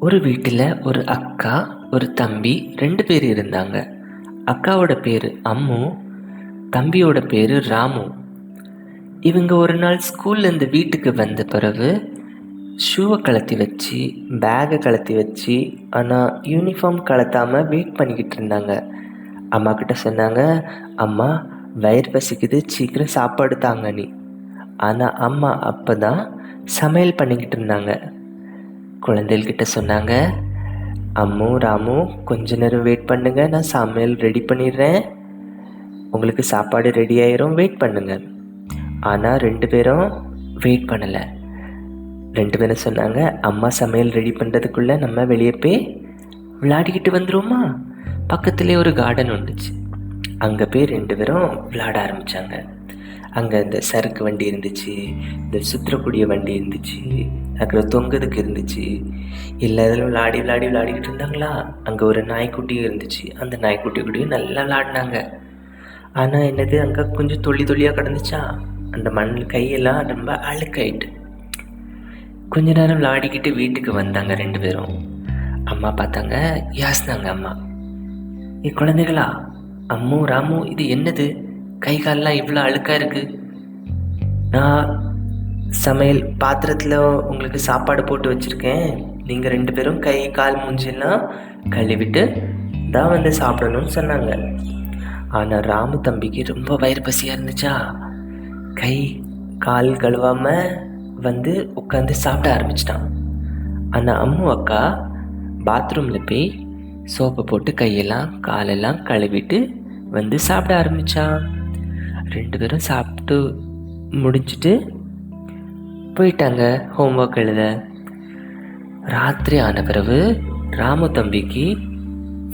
ஒரு வீட்டில் ஒரு அக்கா ஒரு தம்பி 2 பேர் இருந்தாங்க. அக்காவோட பேர் அம்மு, தம்பியோட பேர் ராமு. இவங்க ஒரு நாள் ஸ்கூல்லேருந்து வீட்டுக்கு வந்த பிறகு ஷூவை கழட்டி வச்சு, பேக்கை கழட்டி வச்சு, ஆனால் யூனிஃபார்ம் கழட்டாமல் வெயிட் பண்ணிக்கிட்டு இருந்தாங்க. அம்மா கிட்ட சொன்னாங்க, அம்மா வயிறு பசிக்குது, சீக்கிரம் சாப்பாடு தாங்க நீ. ஆனால் அம்மா அப்போ தான் சமையல் பண்ணிக்கிட்டு இருந்தாங்க. குழந்தைகள்கிட்ட சொன்னாங்க, அம்மு ராமு கொஞ்ச நேரம் வெயிட் பண்ணுங்க, நான் சமையல் ரெடி பண்ணிடுறேன், உங்களுக்கு சாப்பாடு ரெடி ஆயிரும், வெயிட் பண்ணுங்க. ஆனால் 2 பேரும் வெயிட் பண்ணலை. 2 பேரும் சொன்னாங்க, அம்மா சமையல் ரெடி பண்ணுறதுக்குள்ளே நம்ம வெளியே போய் விளையாடிக்கிட்டு வந்துடுவோமா. பக்கத்துலேயே ஒரு கார்டன் வந்துச்சு. அங்கே போய் 2 பேரும் விளையாட ஆரம்பித்தாங்க. அங்கே இந்த சறுக்கு வண்டி இருந்துச்சு, இந்த சுற்றக்கூடிய வண்டி இருந்துச்சு, அப்புறம் தொங்குறதுக்கு இருந்துச்சு. எல்லாரும் விளையாடிக்கிட்டு இருந்தாங்களா. அங்கே ஒரு நாய்க்குட்டியும் இருந்துச்சு. அந்த நாய்க்குட்டி கூடயும் நல்லா விளையாடினாங்க. ஆனால் என்னது, அங்கே கொஞ்சம் தொல்லியாக கிடந்துச்சா. அந்த மண்ணில் கையெல்லாம் ரொம்ப அழுக்காயிட்டு. கொஞ்ச நேரம் விளையாடிக்கிட்டு வீட்டுக்கு வந்தாங்க 2 பேரும். அம்மா பார்த்தாங்க, யாசினாங்க அம்மா, குழந்தைகளா, அம்மு ராமு இது என்னது, கை காலெலாம் இவ்வளோ அழுக்காக இருக்குது. நான் சமையல் பாத்திரத்தில் உங்களுக்கு சாப்பாடு போட்டு வச்சுருக்கேன், நீங்கள் 2 பேரும் கை கால் மூஞ்செல்லாம் கழுவிட்டு தான் வந்து சாப்பிடணும்னு சொன்னாங்க. ஆனால் ராமு தம்பிக்கு ரொம்ப வயிறு பசியாக இருந்துச்சா. கை கால் கழுவாமல் வந்து உட்காந்து சாப்பிட ஆரம்பிச்சிட்டான். ஆனால் அம்மு அக்கா பாத்ரூமில் போய் சோப்பை போட்டு கையெல்லாம் காலெல்லாம் கழுவிட்டு வந்து சாப்பிட ஆரம்பித்தான். 2 பேரும் சாப்பிட்டு முடிச்சுட்டு போயிட்டாங்க ஹோம்ஒர்க் எழுத. ராத்திரி ஆன பிறகு ராமு தம்பிக்கு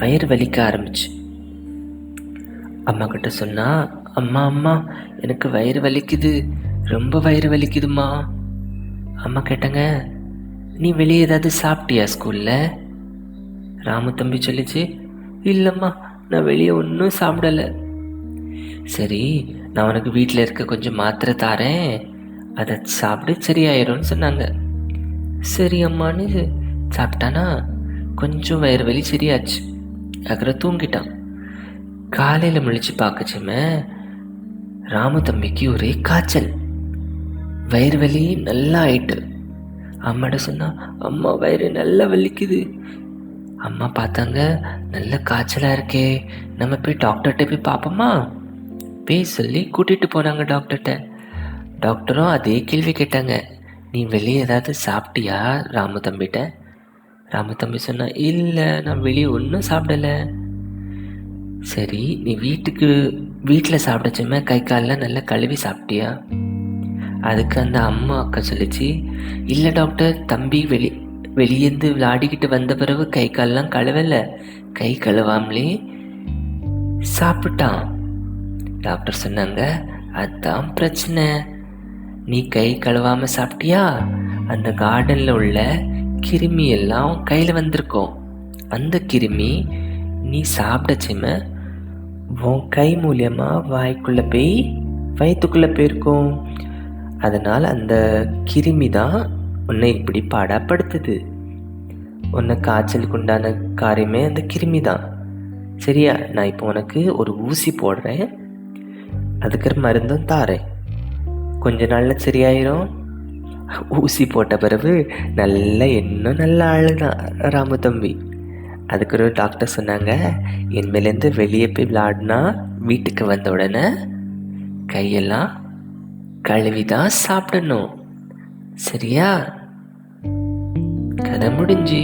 வயிறு வலிக்க ஆரம்பிச்சு. அம்மா கிட்ட சொன்னா, அம்மா எனக்கு வயிறு வலிக்குது, ரொம்ப வயிறு வலிக்குதுமா. அம்மா கேட்டாங்க, நீ வெளியே ஏதாவது சாப்பிட்டியா ஸ்கூலில்? ராமு தம்பி சொல்லிச்சு, இல்லைம்மா, நான் வெளியே ஒன்றும் சாப்பிடலை. சரி, நான் உனக்கு வீட்டில் இருக்க கொஞ்சம் மாத்திரை தாரேன், அதை சாப்பிட்டு சரியாயிரும்னு சொன்னாங்க. சரி அம்மான்னு சாப்பிட்டானா கொஞ்சம் வயிறு வலி சரியாச்சு. அப்புறம் தூங்கிட்டான். காலையில் முழிச்சு பார்க்கச்சுமே ராமு தம்பிக்கு ஒரே காய்ச்சல், வயிறு வலி நல்லா ஆயிட்டு. அம்மாட்ட சொன்னா, அம்மா வயிறு நல்லா வலிக்குது. அம்மா பார்த்தாங்க, நல்ல காய்ச்சலாக இருக்கே, நம்ம போய் டாக்டர்கிட்ட போய் பார்ப்போமா. போய் சொல்லி கூட்டிகிட்டு போனாங்க டாக்டர்கிட்ட. டாக்டரும் அதே கேள்வி கேட்டாங்க, நீ வெளியே ஏதாவது சாப்பிட்டியா ராமு தம்பிகிட்ட? ராமு தம்பி சொன்னா, இல்லை, நான் வெளியே ஒன்றும் சாப்பிடலை. சரி, நீ வீட்டில் சாப்பிடச்சுமே கை காலெலாம் நல்லா கழுவி சாப்பிட்டியா? அதுக்கு அந்த அம்மா அக்கா சொல்லிச்சு, இல்லை டாக்டர், தம்பி வெளியேந்து விளையாடிக்கிட்டு வந்த பிறகு கை காலெலாம் கழுவலை, கை கழுவாமலே சாப்பிட்டான். டாக்டர் சொன்னாங்க, அதுதான் பிரச்சனை, நீ கை கழுவாமல் சாப்பிட்டியா, அந்த கார்டனில் உள்ள கிருமி எல்லாம் கையில் வந்திருக்கோம். அந்த கிருமி நீ சாப்பிடச்சுமே உன் கை மூலியமாக வாய்க்குள்ளே போய் வயிற்றுக்குள்ளே போயிருக்கும். அதனால் அந்த கிருமி தான் உன்னை இப்படி பாடாப்படுத்துது. உன்னை காய்ச்சலுக்கு உண்டான காரியமே அந்த கிருமி தான். சரியா, நான் இப்போ உனக்கு ஒரு ஊசி போடுறேன், அதுக்கு மருந்தும் தாரேன், கொஞ்ச நாளில் சரியாயிரும். ஊசி போட்ட பிறகு இன்னும் நல்லா அழுதான் ராமு தம்பி. அதுக்கு ஒரு டாக்டர் சொன்னாங்க, இனிமேலேருந்து வெளியே போய் விளையாடினா வீட்டுக்கு வந்த உடனே கையெல்லாம் கழுவி தான் சாப்பிடணும். சரியா? கதை முடிஞ்சு.